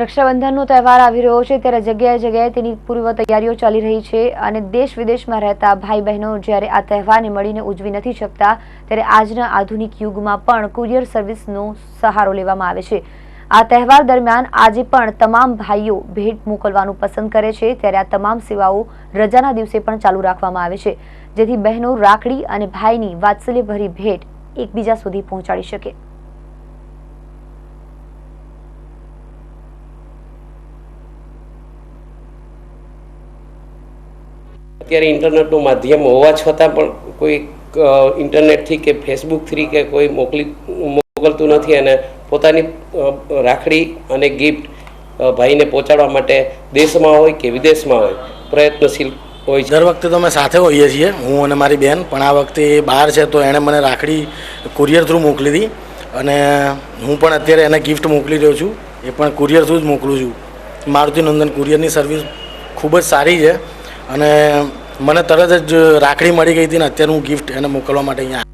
રક્ષાબંધનનો તહેવાર આવી રહ્યો છે ત્યારે જગ્યાએ જગ્યાએ તેની પૂર્વ તૈયારીઓ ચાલી રહી છે અને દેશ વિદેશમાં રહેતા ભાઈ બહેનો જ્યારે આ તહેવારને મળીને ઉજવી નથી શકતા ત્યારે આજના આધુનિક યુગમાં પણ કુરિયર સર્વિસનો સહારો લેવામાં આવે છે। આ તહેવાર દરમિયાન આજે પણ તમામ ભાઈઓ ભેટ મોકલવાનું પસંદ કરે છે ત્યારે આ તમામ સેવાઓ રજાના દિવસે પણ ચાલુ રાખવામાં આવે છે જેથી બહેનો રાખડી અને ભાઈની વાત્સલ્યભરી ભેટ એકબીજા સુધી પહોંચાડી શકે। અત્યારે ઇન્ટરનેટનું માધ્યમ હોવા છતાં પણ કોઈ ઇન્ટરનેટથી કે ફેસબુકથી કે કોઈ મોકલતું નથી અને પોતાની રાખડી અને ગિફ્ટ ભાઈને પહોંચાડવા માટે દેશમાં હોય કે વિદેશમાં હોય પ્રયત્નશીલ હોય છે। દર વખતે તો અમે સાથે હોઈએ છીએ, હું અને મારી બહેન, પણ આ વખતે એ બહાર છે તો એણે મને રાખડી કુરિયર થ્રુ મોકલી હતી અને હું પણ અત્યારે એને ગિફ્ટ મોકલી રહ્યો છું, એ પણ કુરિયર થ્રુ જ મોકલું છું। મારુતિ નંદન કુરિયરની સર્વિસ ખૂબ જ સારી છે અને મને તરત જ રાખડી મળી ગઈ હતી ને અત્યારે હું ગિફ્ટ એને મોકલવા માટે અહીંયા